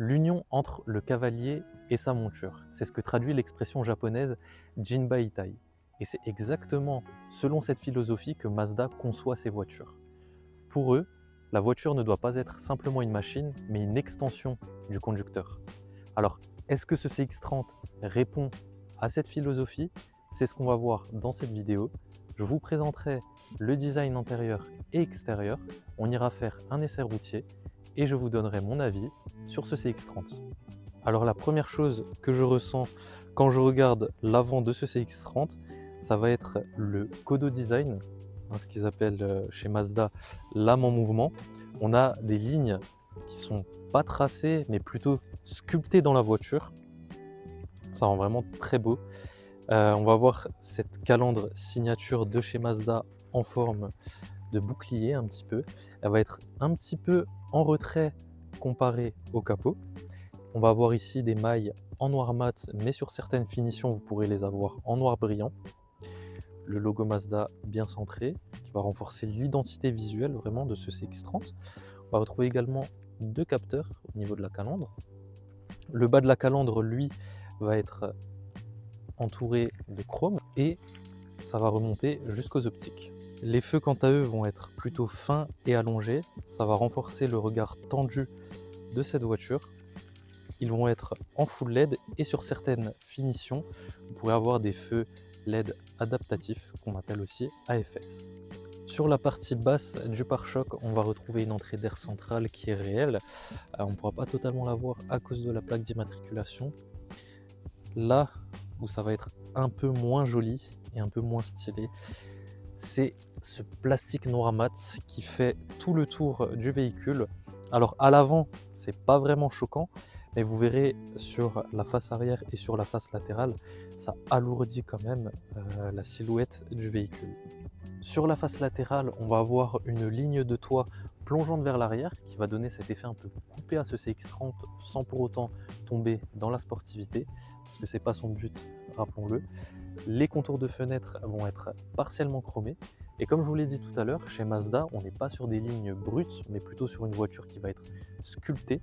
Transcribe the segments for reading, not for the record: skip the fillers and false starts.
L'union entre le cavalier et sa monture. C'est ce que traduit l'expression japonaise Jinba Itai. Et c'est exactement selon cette philosophie que Mazda conçoit ses voitures. Pour eux, la voiture ne doit pas être simplement une machine, mais une extension du conducteur. Alors, est-ce que ce CX-30 répond à cette philosophie? C'est ce qu'on va voir dans cette vidéo. Je vous présenterai le design intérieur et extérieur. On ira faire un essai routier et je vous donnerai mon avis sur ce CX-30. Alors la première chose que je ressens quand je regarde l'avant de ce CX-30, ça va être le Kodo Design, ce qu'ils appellent chez Mazda l'âme en mouvement. On a des lignes qui sont pas tracées, mais plutôt sculptées dans la voiture. Ça rend vraiment très beau. On va voir cette calandre signature de chez Mazda en forme de bouclier un petit peu. Elle va être un petit peu en retrait comparé au capot. On va avoir ici des mailles en noir mat, mais sur certaines finitions, vous pourrez les avoir en noir brillant. Le logo Mazda bien centré, qui va renforcer l'identité visuelle vraiment de ce CX-30. On va retrouver également deux capteurs au niveau de la calandre. Le bas de la calandre, lui, va être entouré de chrome et ça va remonter jusqu'aux optiques. Les feux, quant à eux, vont être plutôt fins et allongés. Ça va renforcer le regard tendu de cette voiture. Ils vont être en full LED et sur certaines finitions, vous pourrez avoir des feux LED adaptatifs qu'on appelle aussi AFS. Sur la partie basse du pare-choc, on va retrouver une entrée d'air centrale qui est réelle. On ne pourra pas totalement la voir à cause de la plaque d'immatriculation. Là où ça va être un peu moins joli et un peu moins stylé, c'est ce plastique noir mat qui fait tout le tour du véhicule. Alors à l'avant, c'est pas vraiment choquant, mais vous verrez sur la face arrière et sur la face latérale, ça alourdit quand même la silhouette du véhicule. Sur la face latérale, on va avoir une ligne de toit plongeante vers l'arrière qui va donner cet effet un peu coupé à ce CX-30 sans pour autant tomber dans la sportivité, parce que c'est pas son but, rappelons-le. Les contours de fenêtres vont être partiellement chromés. Et comme je vous l'ai dit tout à l'heure, chez Mazda, on n'est pas sur des lignes brutes, mais plutôt sur une voiture qui va être sculptée.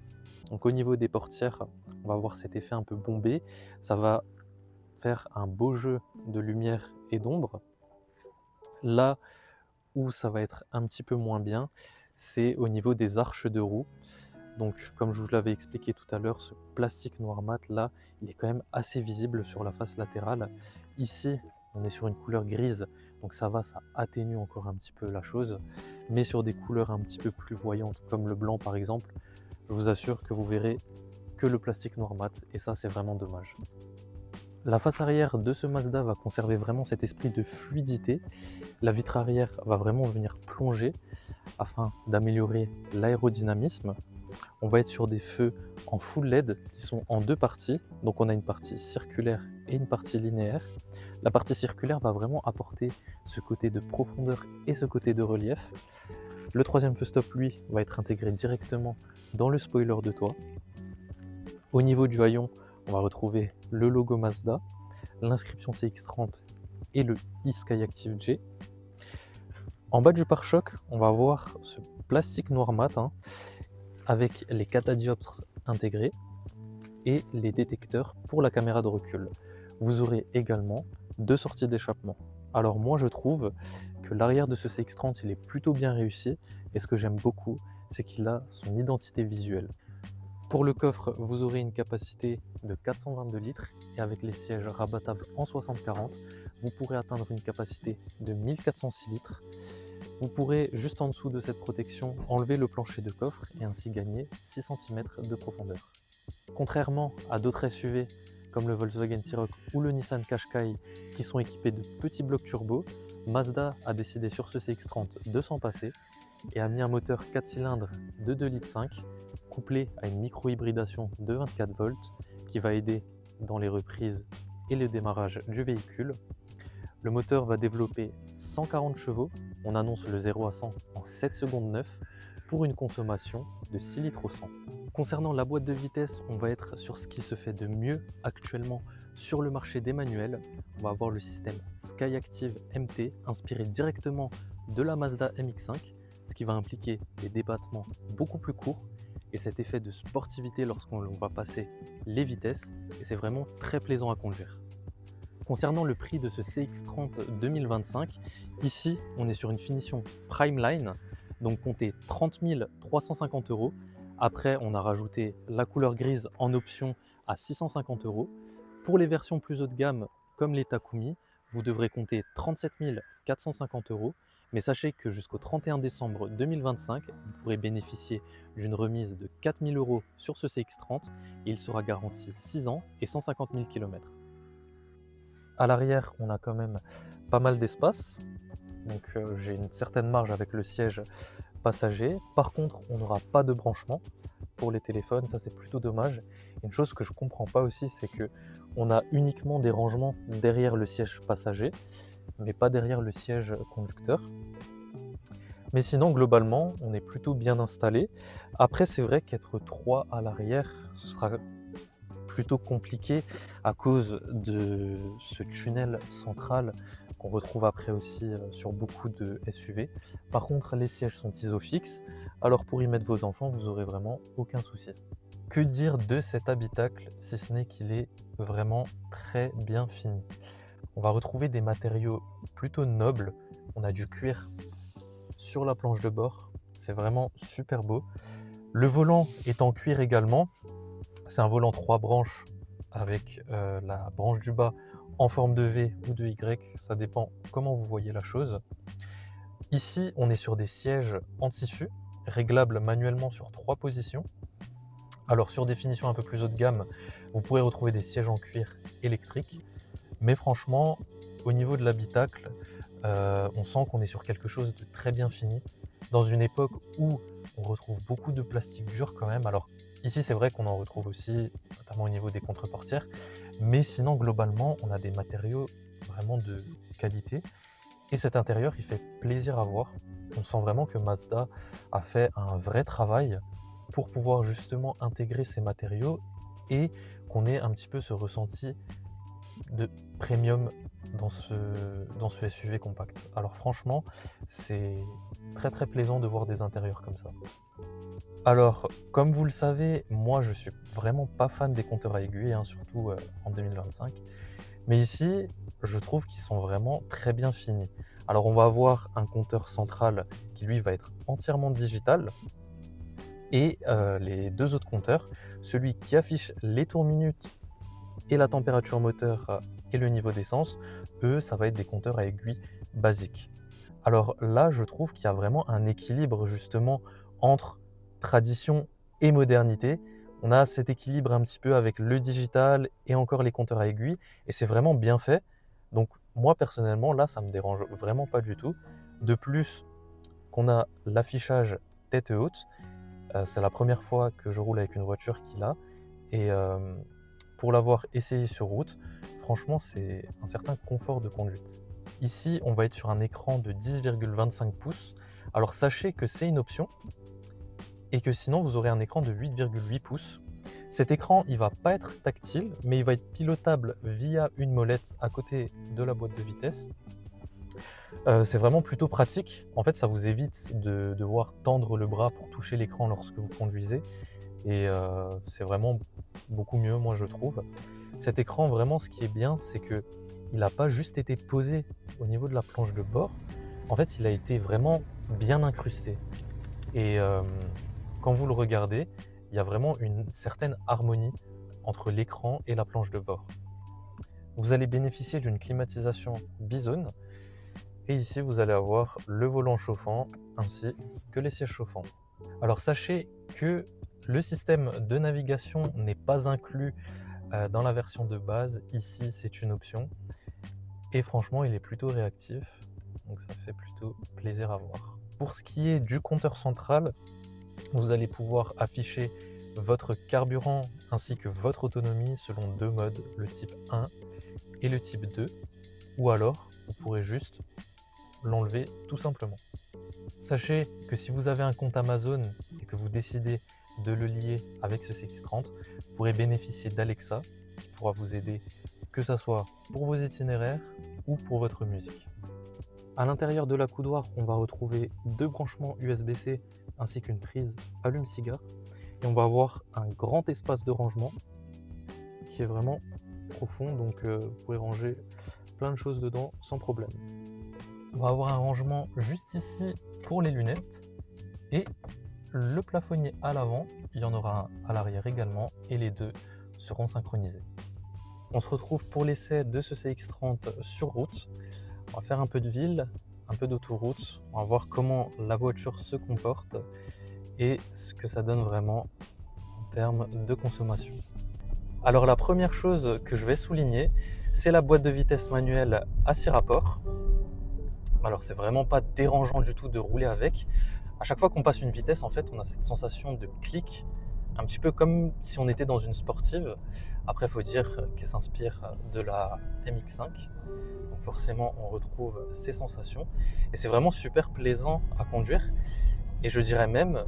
Donc au niveau des portières, on va avoir cet effet un peu bombé. Ça va faire un beau jeu de lumière et d'ombre. Là où ça va être un petit peu moins bien, c'est au niveau des arches de roue. Donc, comme je vous l'avais expliqué tout à l'heure, ce plastique noir mat là, il est quand même assez visible sur la face latérale. Ici, on est sur une couleur grise, donc ça va, ça atténue encore un petit peu la chose. Mais sur des couleurs un petit peu plus voyantes, comme le blanc par exemple, je vous assure que vous verrez que le plastique noir mat, et ça c'est vraiment dommage. La face arrière de ce Mazda va conserver vraiment cet esprit de fluidité. La vitre arrière va vraiment venir plonger afin d'améliorer l'aérodynamisme. On va être sur des feux en full LED qui sont en deux parties. Donc on a une partie circulaire et une partie linéaire. La partie circulaire va vraiment apporter ce côté de profondeur et ce côté de relief. Le troisième feu stop, lui, va être intégré directement dans le spoiler de toit. Au niveau du haillon, on va retrouver le logo Mazda, l'inscription CX-30 et le e-Skyactiv J. En bas du pare-choc, on va avoir ce plastique noir mat avec les catadioptres intégrés et les détecteurs pour la caméra de recul. Vous aurez également deux sorties d'échappement. Alors moi je trouve que l'arrière de ce CX-30 il est plutôt bien réussi et ce que j'aime beaucoup c'est qu'il a son identité visuelle. Pour le coffre, vous aurez une capacité de 422 litres et avec les sièges rabattables en 60-40, vous pourrez atteindre une capacité de 1406 litres. Vous pourrez, juste en dessous de cette protection, enlever le plancher de coffre et ainsi gagner 6 cm de profondeur. Contrairement à d'autres SUV comme le Volkswagen T-Roc ou le Nissan Qashqai qui sont équipés de petits blocs turbo, Mazda a décidé sur ce CX-30 de s'en passer et a mis un moteur 4 cylindres de 2,5 litres couplé à une micro-hybridation de 24 volts qui va aider dans les reprises et le démarrage du véhicule. Le moteur va développer 140 chevaux, on annonce le 0 à 100 en 7 secondes 9 pour une consommation de 6 litres au 100. Concernant la boîte de vitesse, on va être sur ce qui se fait de mieux actuellement sur le marché des manuels. On va avoir le système Skyactiv MT inspiré directement de la Mazda MX-5, ce qui va impliquer des débattements beaucoup plus courts et cet effet de sportivité lorsqu'on va passer les vitesses, et c'est vraiment très plaisant à conduire. Concernant le prix de ce CX-30 2025, ici on est sur une finition Primeline, donc comptez 30 350 €. Après, on a rajouté la couleur grise en option à 650 €. Pour les versions plus haut de gamme, comme les Takumi, vous devrez compter 37 450 €. Mais sachez que jusqu'au 31 décembre 2025, vous pourrez bénéficier d'une remise de 4 000 € sur ce CX-30 et il sera garanti 6 ans et 150 000 km. À l'arrière, on a quand même pas mal d'espace. Donc j'ai une certaine marge avec le siège passager. Par contre, on n'aura pas de branchement pour les téléphones, ça c'est plutôt dommage. Une chose que je ne comprends pas aussi, c'est que on a uniquement des rangements derrière le siège passager, mais pas derrière le siège conducteur. Mais sinon, globalement, on est plutôt bien installé. Après, c'est vrai qu'être 3 à l'arrière, ce sera plutôt compliqué à cause de ce tunnel central qu'on retrouve après aussi sur beaucoup de SUV. Par contre, les sièges sont isofixes, alors pour y mettre vos enfants, vous n'aurez vraiment aucun souci. Que dire de cet habitacle, si ce n'est qu'il est vraiment très bien fini. On va retrouver des matériaux plutôt nobles. On a du cuir sur la planche de bord, c'est vraiment super beau. Le volant est en cuir également. C'est un volant 3 branches avec la branche du bas en forme de V ou de Y, ça dépend comment vous voyez la chose. Ici, on est sur des sièges en tissu, réglables manuellement sur 3 positions. Alors sur des finitions un peu plus haut de gamme, vous pourrez retrouver des sièges en cuir électriques. Mais franchement, au niveau de l'habitacle, on sent qu'on est sur quelque chose de très bien fini, dans une époque où on retrouve beaucoup de plastique dur quand même. Alors ici, c'est vrai qu'on en retrouve aussi, notamment au niveau des contre-portières, mais sinon, globalement, on a des matériaux vraiment de qualité. Et cet intérieur, il fait plaisir à voir. On sent vraiment que Mazda a fait un vrai travail pour pouvoir justement intégrer ces matériaux et qu'on ait un petit peu ce ressenti de premium dans ce SUV compact. Alors franchement, c'est très très plaisant de voir des intérieurs comme ça. Alors, comme vous le savez, moi je suis vraiment pas fan des compteurs à aiguilles, hein, surtout en 2025. Mais ici, je trouve qu'ils sont vraiment très bien finis. Alors on va avoir un compteur central qui lui va être entièrement digital et les deux autres compteurs, celui qui affiche les tours minutes et la température moteur et le niveau d'essence, eux, ça va être des compteurs à aiguilles basiques. Alors là, je trouve qu'il y a vraiment un équilibre justement entre tradition et modernité. On a cet équilibre un petit peu avec le digital et encore les compteurs à aiguilles, et c'est vraiment bien fait. Donc moi personnellement, là, ça me dérange vraiment pas du tout. De plus, qu'on a l'affichage tête haute, c'est la première fois que je roule avec une voiture qui l'a, et pour l'avoir essayé sur route, franchement, c'est un certain confort de conduite. Ici, on va être sur un écran de 10,25 pouces. Alors sachez que c'est une option et que sinon vous aurez un écran de 8,8 pouces. Cet écran, il va pas être tactile, mais il va être pilotable via une molette à côté de la boîte de vitesse. C'est vraiment plutôt pratique. En fait, ça vous évite de devoir tendre le bras pour toucher l'écran lorsque vous conduisez. Et c'est vraiment beaucoup mieux, moi je trouve. Cet écran, vraiment, ce qui est bien, c'est que il n'a pas juste été posé au niveau de la planche de bord. En fait, il a été vraiment bien incrusté. Et quand vous le regardez, il y a vraiment une certaine harmonie entre l'écran et la planche de bord. Vous allez bénéficier d'une climatisation bizone. Et ici, vous allez avoir le volant chauffant ainsi que les sièges chauffants. Alors sachez que le système de navigation n'est pas inclus dans la version de base. Ici, c'est une option. Et franchement, il est plutôt réactif. Donc ça fait plutôt plaisir à voir. Pour ce qui est du compteur central, vous allez pouvoir afficher votre carburant ainsi que votre autonomie selon deux modes, le type 1 et le type 2. Ou alors, vous pourrez juste l'enlever tout simplement. Sachez que si vous avez un compte Amazon et que vous décidez de le lier avec ce CX-30, vous pourrez bénéficier d'Alexa qui pourra vous aider, que ce soit pour vos itinéraires ou pour votre musique. À l'intérieur de la coudoir, on va retrouver deux branchements USB-C ainsi qu'une prise allume-cigare. Et on va avoir un grand espace de rangement qui est vraiment profond, donc vous pouvez ranger plein de choses dedans sans problème. On va avoir un rangement juste ici pour les lunettes et le plafonnier à l'avant, il y en aura un à l'arrière également et les deux seront synchronisés. On se retrouve pour l'essai de ce CX-30 sur route. On va faire un peu de ville, un peu d'autoroute, on va voir comment la voiture se comporte et ce que ça donne vraiment en termes de consommation. Alors la première chose que je vais souligner, c'est la boîte de vitesse manuelle à 6 rapports. Alors c'est vraiment pas dérangeant du tout de rouler avec. À chaque fois qu'on passe une vitesse, en fait, on a cette sensation de clic, un petit peu comme si on était dans une sportive. Après, il faut dire qu'elle s'inspire de la MX5. Donc forcément, on retrouve ces sensations. Et c'est vraiment super plaisant à conduire. Et je dirais même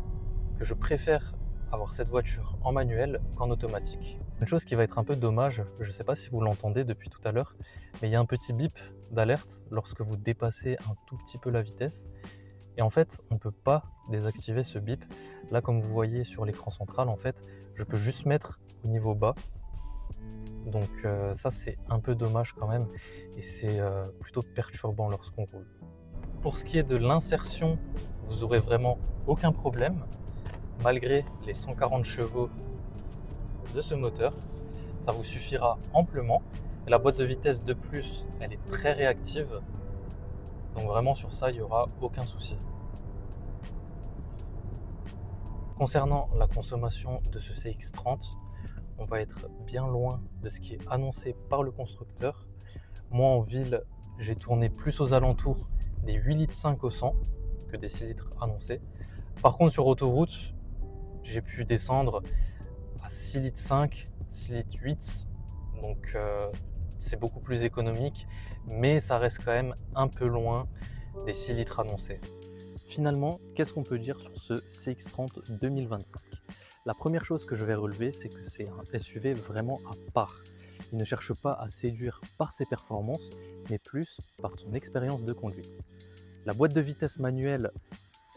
que je préfère avoir cette voiture en manuel qu'en automatique. Une chose qui va être un peu dommage, je ne sais pas si vous l'entendez depuis tout à l'heure, mais il y a un petit bip d'alerte lorsque vous dépassez un tout petit peu la vitesse. Et en fait, on ne peut pas désactiver ce bip. Là, comme vous voyez sur l'écran central, en fait, je peux juste mettre au niveau bas. Donc ça, c'est un peu dommage quand même. Et c'est plutôt perturbant lorsqu'on roule. Pour ce qui est de l'insertion, vous aurez vraiment aucun problème. Malgré les 140 chevaux de ce moteur, ça vous suffira amplement. Et la boîte de vitesse de plus, elle est très réactive. Donc vraiment sur ça, il n'y aura aucun souci. Concernant la consommation de ce CX-30, on va être bien loin de ce qui est annoncé par le constructeur. Moi en ville, j'ai tourné plus aux alentours des 8,5 litres au 100 que des 6 litres annoncés. Par contre sur autoroute, j'ai pu descendre à 6,5 litres, 6,8 litres. Donc c'est beaucoup plus économique, mais ça reste quand même un peu loin des 6 litres annoncés. Finalement, qu'est-ce qu'on peut dire sur ce CX-30 2025? La première chose que je vais relever, c'est que c'est un SUV vraiment à part. Il ne cherche pas à séduire par ses performances, mais plus par son expérience de conduite. La boîte de vitesse manuelle,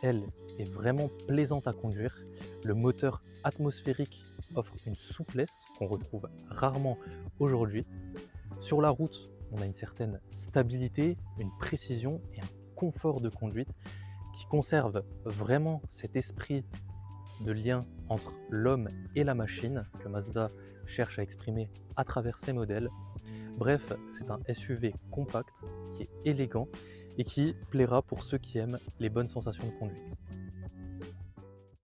elle, est vraiment plaisante à conduire. Le moteur atmosphérique offre une souplesse qu'on retrouve rarement aujourd'hui. Sur la route, on a une certaine stabilité, une précision et un confort de conduite qui conserve vraiment cet esprit de lien entre l'homme et la machine que Mazda cherche à exprimer à travers ses modèles. Bref, c'est un SUV compact qui est élégant et qui plaira pour ceux qui aiment les bonnes sensations de conduite.